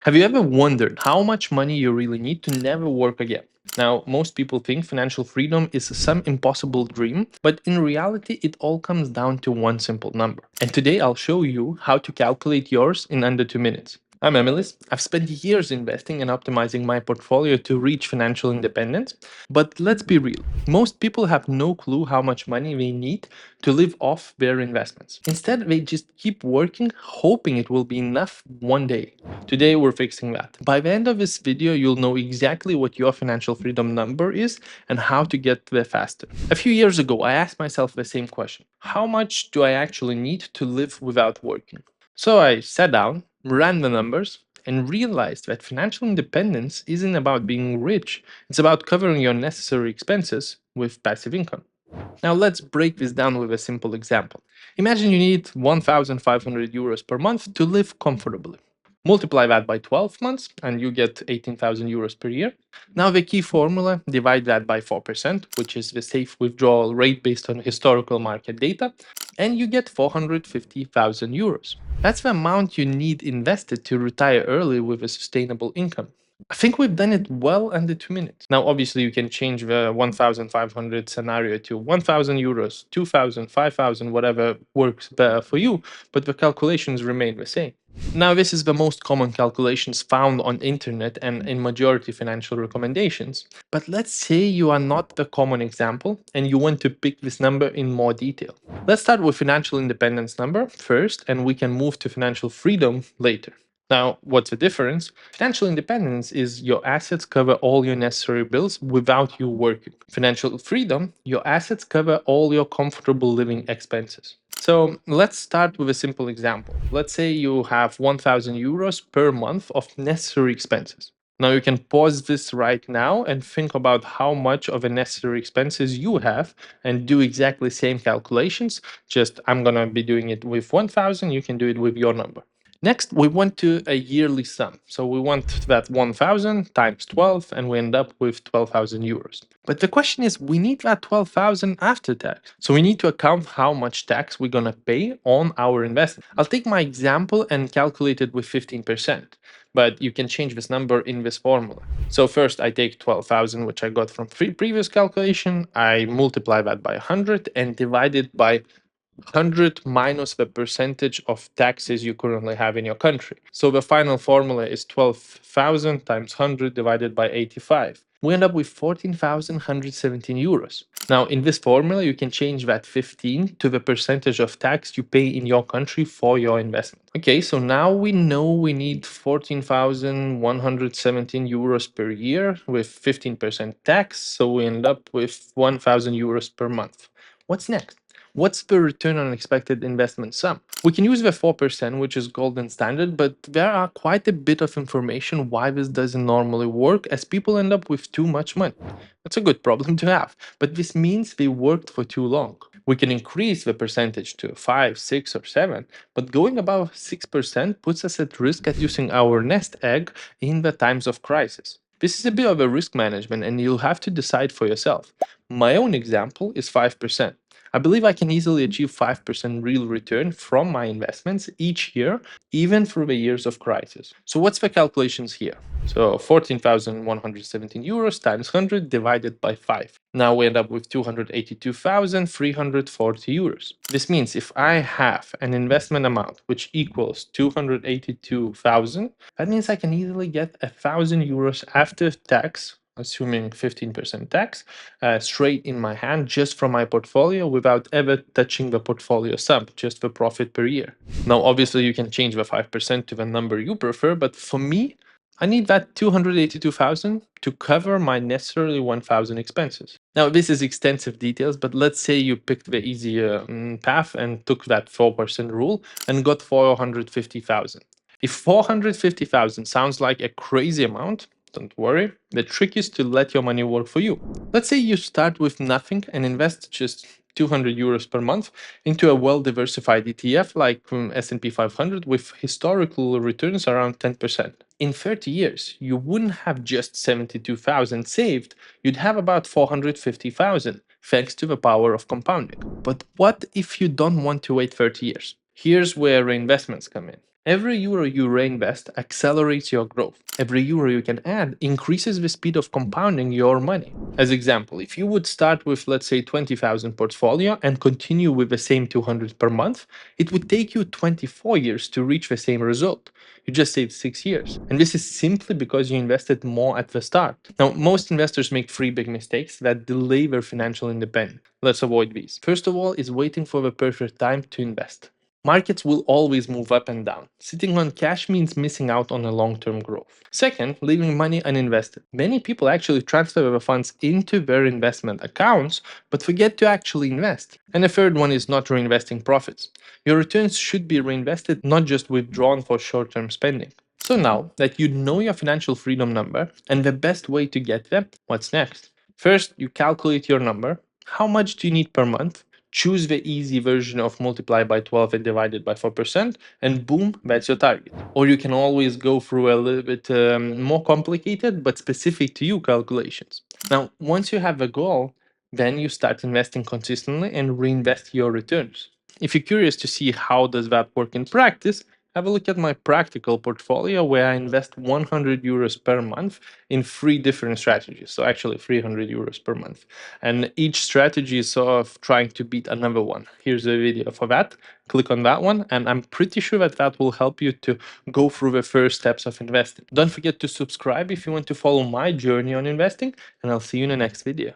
Have you ever wondered how much money you really need to never work again? Now, most people think financial freedom is some impossible dream, but in reality, it all comes down to one simple number. And today I'll show you how to calculate yours in under 2 minutes. I'm Emilis. I've spent years investing and optimizing my portfolio to reach financial independence. But let's be real, most people have no clue how much money they need to live off their investments. Instead, they just keep working, hoping it will be enough one day. Today, we're fixing that. By the end of this video, you'll know exactly what your financial freedom number is and how to get there faster. A few years ago, I asked myself the same question: how much do I actually need to live without working? So I sat down, ran the numbers, and realized that financial independence isn't about being rich, it's about covering your necessary expenses with passive income. Now let's break this down with a simple example. Imagine you need 1,500 euros per month to live comfortably. Multiply that by 12 months and you get 18,000 euros per year. Now the key formula: divide that by 4%, which is the safe withdrawal rate based on historical market data, and you get 450,000 euros. That's the amount you need invested to retire early with a sustainable income. I think we've done it well under 2 minutes. Now, obviously, you can change the 1,500 scenario to 1,000 euros, 2,000, 5,000, whatever works better for you, but the calculations remain the same. Now, this is the most common calculations found on internet and in majority financial recommendations. But let's say you are not the common example and you want to pick this number in more detail. Let's start with financial independence number first, and we can move to financial freedom later. Now, what's the difference? Financial independence is your assets cover all your necessary bills without you working. Financial freedom, your assets cover all your comfortable living expenses. So let's start with a simple example. Let's say you have 1,000 euros per month of necessary expenses. Now you can pause this right now and think about how much of a necessary expenses you have and do exactly same calculations. Just I'm gonna be doing it with 1,000, you can do it with your number. Next, we want to a yearly sum. So we want that 1,000 times 12, and we end up with 12,000 euros. But the question is, we need that 12,000 after tax. So we need to account how much tax we're going to pay on our investment. I'll take my example and calculate it with 15%. But you can change this number in this formula. So first I take 12,000, which I got from previous calculation. I multiply that by 100 and divide it by 100 minus the percentage of taxes you currently have in your country. So the final formula is 12,000 times 100 divided by 85. We end up with 14,117 euros. Now, in this formula, you can change that 15 to the percentage of tax you pay in your country for your investment. Okay, so now we know we need 14,117 euros per year with 15% tax. So we end up with 1,000 euros per month. What's next? What's the return on expected investment sum? We can use the 4%, which is golden standard, but there are quite a bit of information why this doesn't normally work, as people end up with too much money. That's a good problem to have, but this means they worked for too long. We can increase the percentage to 5, 6, or 7, but going above 6% puts us at risk at using our nest egg in the times of crisis. This is a bit of a risk management, and you'll have to decide for yourself. My own example is 5%. I believe I can easily achieve 5% real return from my investments each year, even through the years of crisis. So what's the calculations here? So 14,117 euros times 100 divided by 5. Now we end up with 282,340 euros. This means if I have an investment amount which equals 282,000, that means I can easily get 1,000 euros after tax, assuming 15% tax, straight in my hand just from my portfolio without ever touching the portfolio sum, just the profit per year. Now, obviously, you can change the 5% to the number you prefer, but for me, I need that 282,000 to cover my necessarily 1,000 expenses. Now, this is extensive details, but let's say you picked the easier path and took that 4% rule and got 450,000. If 450,000 sounds like a crazy amount, don't worry, the trick is to let your money work for you. Let's say you start with nothing and invest just 200 euros per month into a well-diversified ETF like S&P 500 with historical returns around 10%. In 30 years, you wouldn't have just 72,000 saved, you'd have about 450,000, thanks to the power of compounding. But what if you don't want to wait 30 years? Here's where reinvestments come in. Every euro you reinvest accelerates your growth. Every euro you can add increases the speed of compounding your money. As example, if you would start with, let's say, 20,000 portfolio and continue with the same 200 per month, it would take you 24 years to reach the same result. You just saved 6 years. And this is simply because you invested more at the start. Now, most investors make three big mistakes that delay their financial independence. Let's avoid these. First of all is waiting for the perfect time to invest. Markets will always move up and down. Sitting on cash means missing out on a long-term growth. Second, leaving money uninvested. Many people actually transfer the funds into their investment accounts, but forget to actually invest. And the third one is not reinvesting profits. Your returns should be reinvested, not just withdrawn for short-term spending. So now that you know your financial freedom number and the best way to get there, what's next? First, you calculate your number. How much do you need per month? Choose the easy version of multiply by 12 and divided by 4%, and boom, that's your target. Or you can always go through a little bit more complicated but specific to you calculations. Now, once you have a goal, then you start investing consistently and reinvest your returns. If you're curious to see how does that work in practice, have a look at my practical portfolio where I invest 100 euros per month in three different strategies. So actually 300 euros per month. And each strategy is sort of trying to beat another one. Here's a video for that. Click on that one. And I'm pretty sure that that will help you to go through the first steps of investing. Don't forget to subscribe if you want to follow my journey on investing. And I'll see you in the next video.